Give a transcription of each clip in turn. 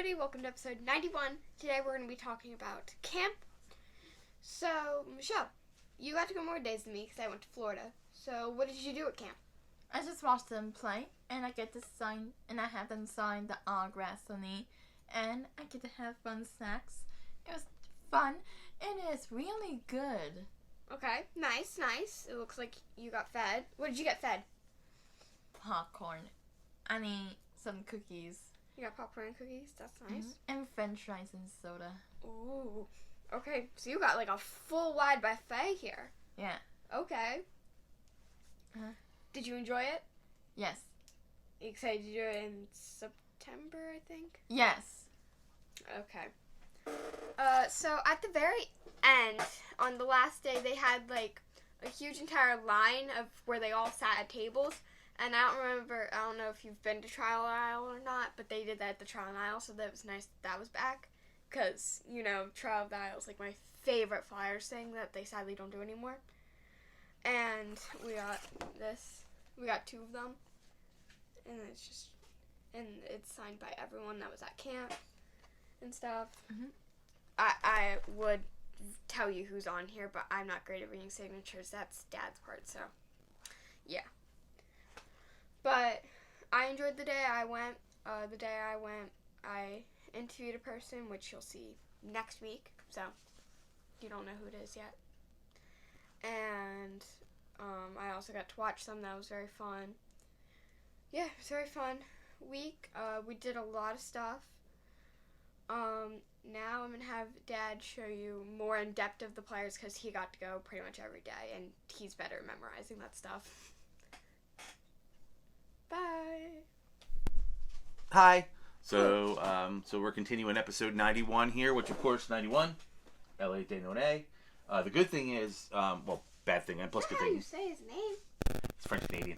everybody, welcome to episode 91. Today we're going to be talking about camp. So, Michelle, you got to go more days than me because I went to Florida. So, what did you do at camp? I just watched them play, and I get to sign, and I have them sign the autographs on me, and I get to have fun snacks. It was fun, and it's really good. Okay, nice. It looks like you got fed. What did you get fed? Popcorn. I mean, some cookies. You got popcorn and cookies? That's nice. Mm-hmm. And french fries and soda. Ooh. Okay, so you got like a full wide buffet here. Yeah. Okay. Did you enjoy it? Yes. You excited to do it in September, I think? Yes. Okay. So at the very end, on the last day, they had like a huge entire line of where they all sat at tables. And I don't know if you've been to Trial Isle or not, but they did that at the Trial Isle, so that was nice that was back. Because, Trial of the Isle is like my favorite Flyers thing that they sadly don't do anymore. And we got this. We got 2 of them. And it's signed by everyone that was at camp and stuff. Mm-hmm. I would tell you who's on here, but I'm not great at reading signatures. That's Dad's part, so yeah. But I enjoyed the day I went. I interviewed a person, which you'll see next week. So you don't know who it is yet. And I also got to watch some. That was very fun. Yeah, it was a very fun week. We did a lot of stuff. Now I'm going to have Dad show you more in depth of the players because he got to go pretty much every day, and he's better at memorizing that stuff. Bye. Hi. So we're continuing episode 91 here, which of course 91, Desnoyers. The good thing is, bad thing and plus good thing. You say his name? It's French Canadian.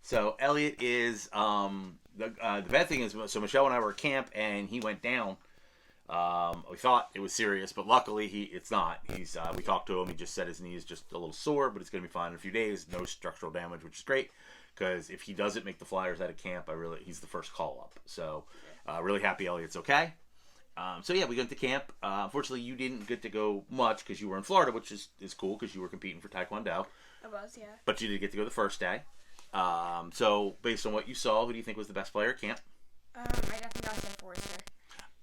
So Elliot is the bad thing is, so Michelle and I were at camp and he went down. We thought it was serious, but luckily it's not. We talked to him. He just said his knee is just a little sore, but it's going to be fine in a few days. No structural damage, which is great. Because if he doesn't make the Flyers out of camp, he's the first call up. So, really happy Elliot's okay. We went to camp. Unfortunately, you didn't get to go much because you were in Florida, which is cool because you were competing for Taekwondo. I was, yeah. But you did get to go the first day. So, based on what you saw, who do you think was the best player at camp? I definitely got to say Foerster.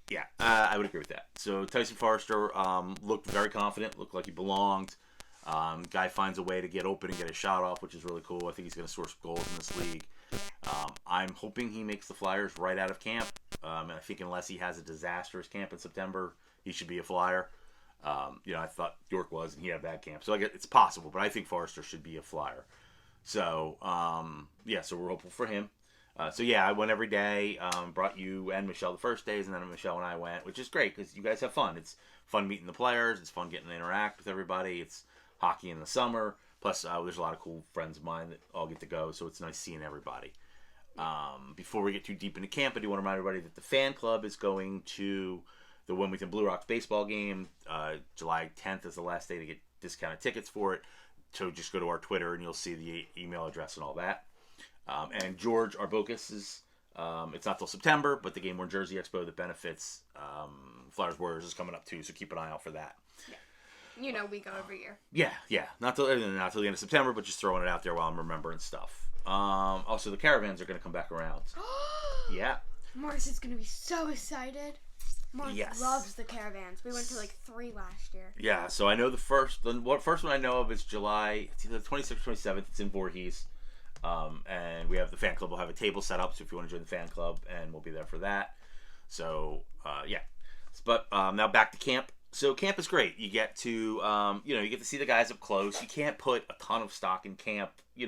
Yeah, I would agree with that. So, Tyson Foerster looked very confident, looked like he belonged. Guy finds a way to get open and get a shot off, which is really cool. I think he's going to score some goals in this league. I'm hoping he makes the Flyers right out of camp. And I think unless he has a disastrous camp in September, he should be a Flyer. I thought York was, and he had a bad camp. So it's possible, but I think Foerster should be a Flyer. So, so we're hopeful for him. I went every day, brought you and Michelle the first days, and then Michelle and I went, which is great because you guys have fun. It's fun meeting the players. It's fun getting to interact with everybody. It's hockey in the summer. Plus, there's a lot of cool friends of mine that all get to go, so it's nice seeing everybody. Before we get too deep into camp, I do want to remind everybody that the fan club is going to the Wilmington Blue Rocks baseball game. July 10th is the last day to get discounted tickets for it. So just go to our Twitter, and you'll see the email address and all that. And George Arbocas is, it's not till September, but the Game Worn Jersey Expo that benefits Flyers Warriors is coming up too, so keep an eye out for that. Yeah. We go every year. Yeah. Not till the end of September, but just throwing it out there while I'm remembering stuff. Also, the caravans are going to come back around. Yeah. Morris is going to be so excited. Morris loves the caravans. We went to 3 last year. Yeah, so I know the first one I know of is July, it's either the 26th or 27th. It's in Voorhees. And we have the fan club. We'll have a table set up, so if you want to join the fan club, and we'll be there for that. So, yeah. But now back to camp. So camp is great. You get to, you get to see the guys up close. You can't put a ton of stock in camp. You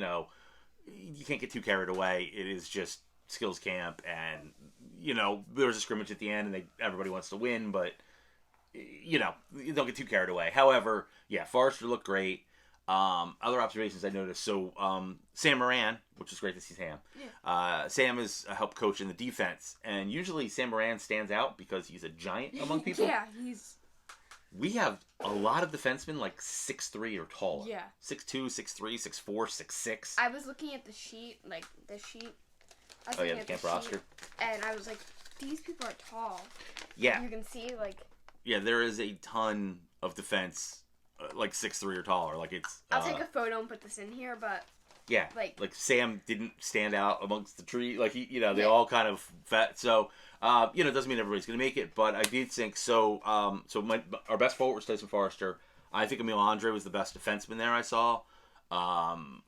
can't get too carried away. It is just skills camp, and there's a scrimmage at the end, and everybody wants to win, but you don't get too carried away. However, Foerster looked great. Other observations I noticed. So Sam Moran, which is great to see Sam. Yeah. Sam is a help coach in the defense, and usually Sam Moran stands out because he's a giant among people. Yeah, We have a lot of defensemen 6'3" or taller. Yeah. 6'2", 6'3", 6'4", 6'6". I was looking at the sheet, the camp roster. And I was like, these people are tall. Yeah. You can see, like... Yeah, there is a ton of defense, like 6'3" or taller. Like, it's... I'll take a photo and put this in here, but... Yeah, like Sam didn't stand out amongst the tree. Like, they all kind of fat. So, it doesn't mean everybody's going to make it, but I did think so. Our best forward was Tyson Foerster. I think Andre was the best defenseman there I saw.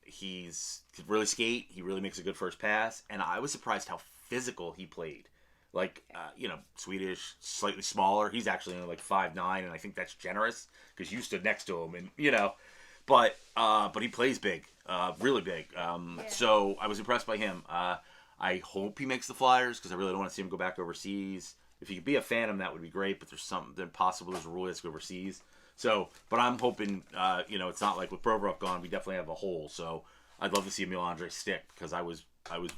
He's could really skate. He really makes a good first pass, and I was surprised how physical he played. Like, Swedish, slightly smaller. He's actually only like 5'9", and I think that's generous because you stood next to him, and but he plays big. Really big. So I was impressed by him. I hope he makes the Flyers because I really don't want to see him go back overseas. If he could be a Phantom, that would be great, but there's something possible. There's a rule he has to go overseas. So, but I'm hoping, it's not like with Provorov gone, we definitely have a hole. So I'd love to see Andre stick because I was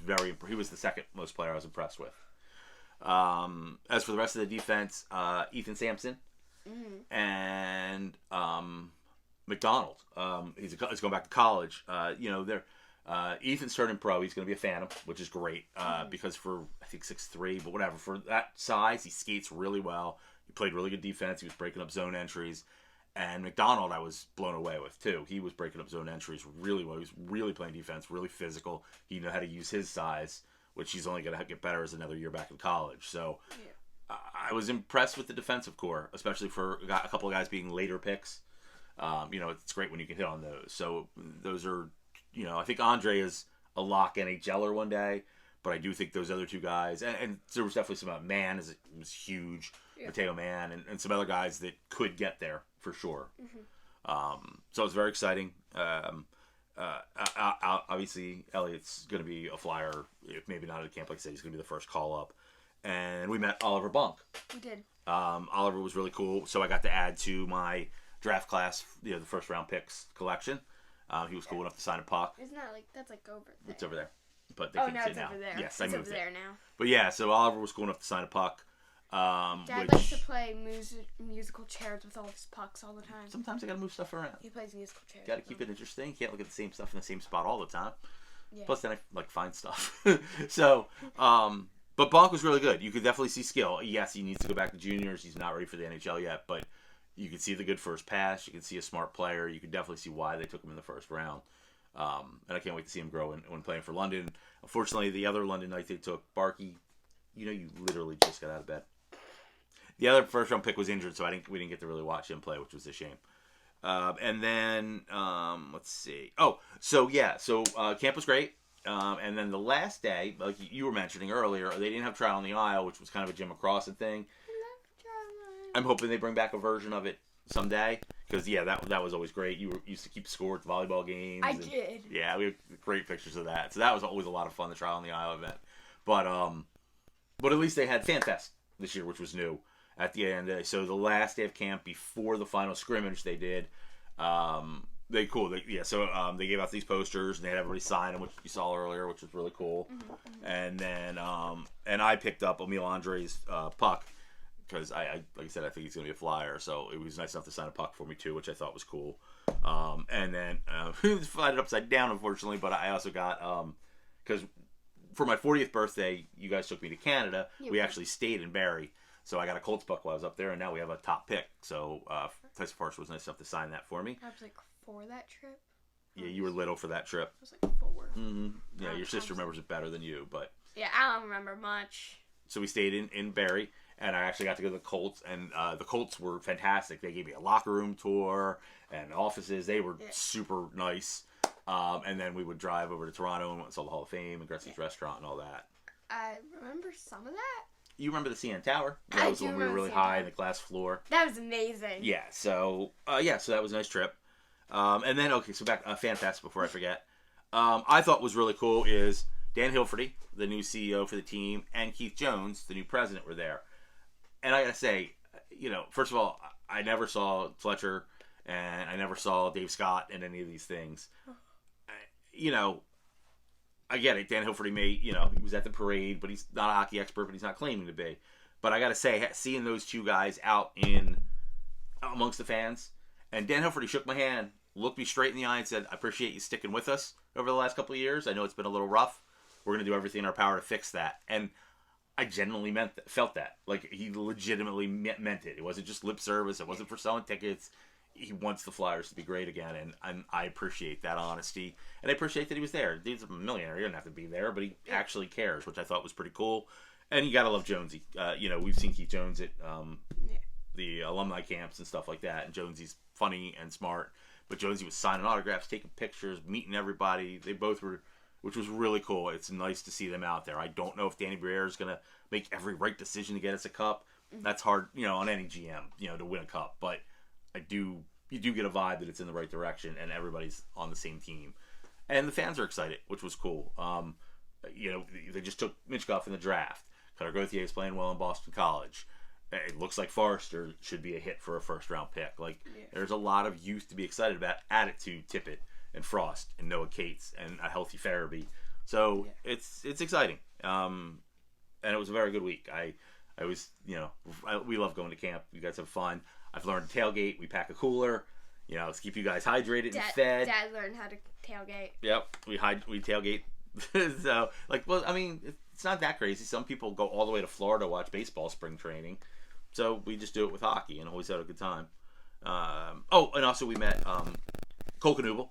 very impressed. He was the second most player I was impressed with. As for the rest of the defense, Ethan Samson and McDonald. He's going back to college. Ethan's turning pro. He's going to be a Phantom, which is great because for, I think, 6'3", but whatever. For that size, he skates really well. He played really good defense. He was breaking up zone entries. And McDonald, I was blown away with, too. He was breaking up zone entries really well. He was really playing defense, really physical. He knew how to use his size, which he's only going to get better as another year back in college. So I was impressed with the defensive core, especially for a couple of guys being later picks. It's great when you can hit on those. So those are, I think Andrea is a lock NHLer one day, but I do think those other two guys, and there was definitely some Man was huge, Potato Man, and some other guys that could get there for sure. So it's very exciting. Obviously, Elliott's going to be a Flyer, if maybe not at a camp like I said, he's going to be the first call up. And we met Oliver Bonk. We did. Oliver was really cool, so I got to add to my draft class, the first round picks collection. He was cool enough to sign a puck. Isn't that that's over there? It's over there. But they now can sit it's now. over there. Yes, it's I moved over there now. But yeah, so Oliver was cool enough to sign a puck. Dad likes to play musical chairs with all his pucks all the time. Sometimes I gotta move stuff around. He plays musical chairs. Gotta keep it interesting. Can't look at the same stuff in the same spot all the time. Yeah. Plus then I find stuff. So, but Bonk was really good. You could definitely see skill. Yes, he needs to go back to juniors. He's not ready for the NHL yet, but you could see the good first pass. You could see a smart player. You could definitely see why they took him in the first round. And I can't wait to see him grow when playing for London. Unfortunately, the other London night they took Barkey. You literally just got out of bed. The other first round pick was injured, so we didn't get to really watch him play, which was a shame. And then let's see. So camp was great. And then the last day, like you were mentioning earlier, they didn't have Trial on the Isle, which was kind of a Jim McCrossan thing. I'm hoping they bring back a version of it someday because that was always great. You used to keep score at the volleyball games. I did. Yeah, we have great pictures of that. So that was always a lot of fun, the Trial on the Isle event. But at least they had Fan Fest this year, which was new at the end. So the last day of camp before the final scrimmage, they did. They gave out these posters and they had everybody sign them, which you saw earlier, which was really cool. Mm-hmm. And then and I picked up Emil Andre's puck. Because like I said, I think he's going to be a Flyer, so it was nice enough to sign a puck for me too, which I thought was cool. And then he was flatted upside down, unfortunately. But I also got because for my 40th birthday, you guys took me to Canada. We actually stayed in Barrie, so I got a Colts puck while I was up there, and now we have a top pick. So Tyson Foerster was nice enough to sign that for me. I was like 4 that trip. Yeah, you were little for that trip. I was like 4. Mm-hmm. Yeah, your sister remembers it better than you, but yeah, I don't remember much. So we stayed in Barrie. And I actually got to go to the Colts, and the Colts were fantastic. They gave me a locker room tour and offices. They were super nice. And then we would drive over to Toronto and went and saw the Hall of Fame and Gress's restaurant and all that. I remember some of that. You remember the CN Tower? That was when we were really high in the glass floor. That was amazing. Yeah, so that was a nice trip. And then, so back, Fan Fest before I forget. I thought was really cool is Dan Hilferty, the new CEO for the team, and Keith Jones, the new president, were there. And I gotta say, first of all, I never saw Fletcher, and I never saw Dave Scott in any of these things. I get it. Dan Hilferty he was at the parade, but he's not a hockey expert, but he's not claiming to be. But I gotta say, seeing those two guys out amongst the fans, and Dan Hilferty shook my hand, looked me straight in the eye, and said, "I appreciate you sticking with us over the last couple of years. I know it's been a little rough. We're gonna do everything in our power to fix that." And I genuinely felt that. Like, he legitimately meant it. It wasn't just lip service. It wasn't for selling tickets. He wants the Flyers to be great again, and I appreciate that honesty. And I appreciate that he was there. Dude's a millionaire. He doesn't have to be there, but he actually cares, which I thought was pretty cool. And you gotta love Jonesy. We've seen Keith Jones at the alumni camps and stuff like that, and Jonesy's funny and smart. But Jonesy was signing autographs, taking pictures, meeting everybody. They both were, which was really cool. It's nice to see them out there. I don't know if Danny Briere is going to make every right decision to get us a cup. That's hard, on any GM, to win a cup. But you do get a vibe that it's in the right direction and everybody's on the same team. And the fans are excited, which was cool. They just took Michkov in the draft. Cutter Gauthier is playing well in Boston College. It looks like Foerster should be a hit for a first-round pick. There's a lot of youth to be excited about. Add it to Tippett and Frost and Noah Cates and a healthy Farabee. So it's exciting. And it was a very good week. I was, we love going to camp. You guys have fun. I've learned to tailgate. We pack a cooler, to keep you guys hydrated and fed. Dad learned how to tailgate. Yep, we tailgate. So, it's not that crazy. Some people go all the way to Florida to watch baseball spring training. So we just do it with hockey and always had a good time. And also we met Cole Knuble.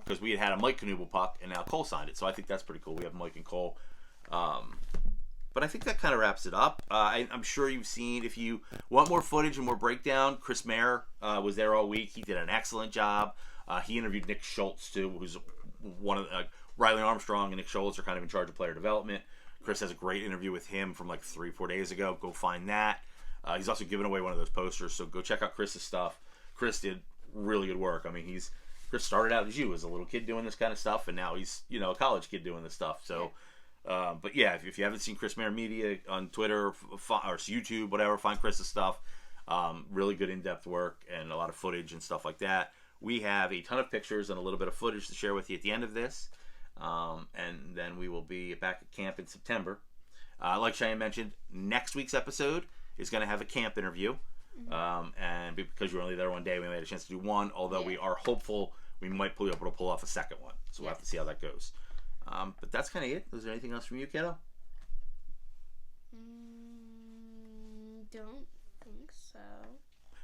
Because we had a Mike Knuble puck, and now Cole signed it. So I think that's pretty cool. We have Mike and Cole. But I think that kind of wraps it up. I'm sure you've seen, if you want more footage and more breakdown, Chris Maher was there all week. He did an excellent job. He interviewed Nick Schultz, too, who's one of Riley Armstrong and Nick Schultz are kind of in charge of player development. Chris has a great interview with him from 3-4 days ago. Go find that. He's also giving away one of those posters, so go check out Chris's stuff. Chris did really good work. Chris started out as a little kid doing this kind of stuff, and now he's a college kid doing this stuff. So, but yeah, if you haven't seen Chris Maher Media on Twitter or YouTube, whatever, find Chris's stuff. Really good in-depth work and a lot of footage and stuff like that. We have a ton of pictures and a little bit of footage to share with you at the end of this, and then we will be back at camp in September. Like Cheyenne mentioned, next week's episode is going to have a camp interview. And because you were only there one day, we made a chance to do one, although we are hopeful we might be able to pull off a second one. So we'll have to see how that goes. But that's kind of it. Is there anything else from you, kiddo? Don't think so.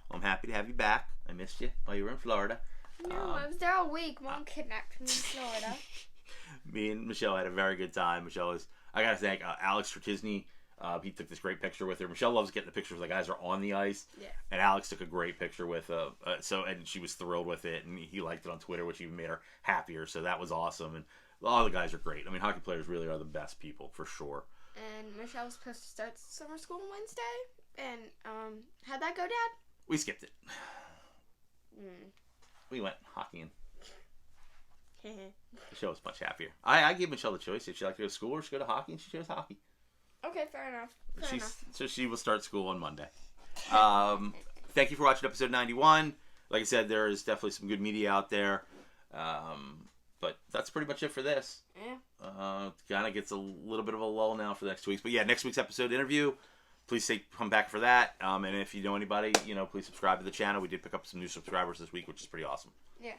Well, I'm happy to have you back. I missed you while you were in Florida. No, I was there all week. Mom kidnapped me in Florida. Me and Michelle had a very good time. I got to thank Alex Stratisny. He took this great picture with her. Michelle loves getting the pictures where the guys are on the ice. Yeah. And Alex took a great picture with and she was thrilled with it, and he liked it on Twitter, which even made her happier. So that was awesome. And all the guys are great. Hockey players really are the best people, for sure. And Michelle was supposed to start summer school on Wednesday. And how'd that go, Dad? We skipped it. We went hockeying. Michelle was much happier. I gave Michelle the choice if she liked to go to school or she go to hockey, and she chose hockey. Okay, fair enough. So she will start school on Monday. Thank you for watching episode 91. Like I said, there is definitely some good media out there. But that's pretty much it for this. Yeah. Kind of gets a little bit of a lull now for the next 2 weeks. But yeah, next week's episode interview. Please come back for that. And if you know anybody, please subscribe to the channel. We did pick up some new subscribers this week, which is pretty awesome. Yeah.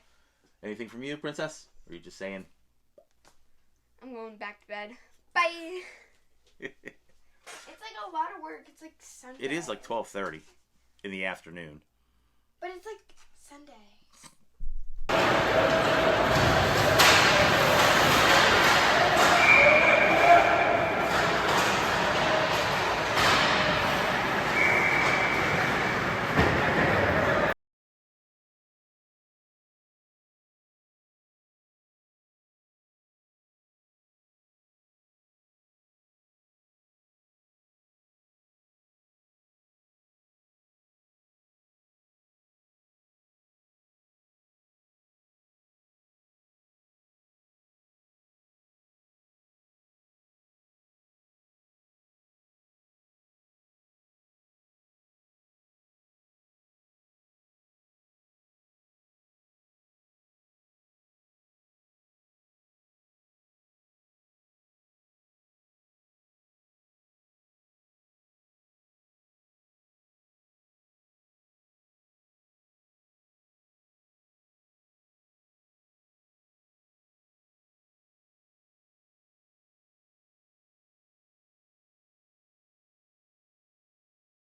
Anything from you, Princess? Or are you just saying? I'm going back to bed. Bye. It's a lot of work. It's Sunday. It is 12:30 in the afternoon. But it's Sunday.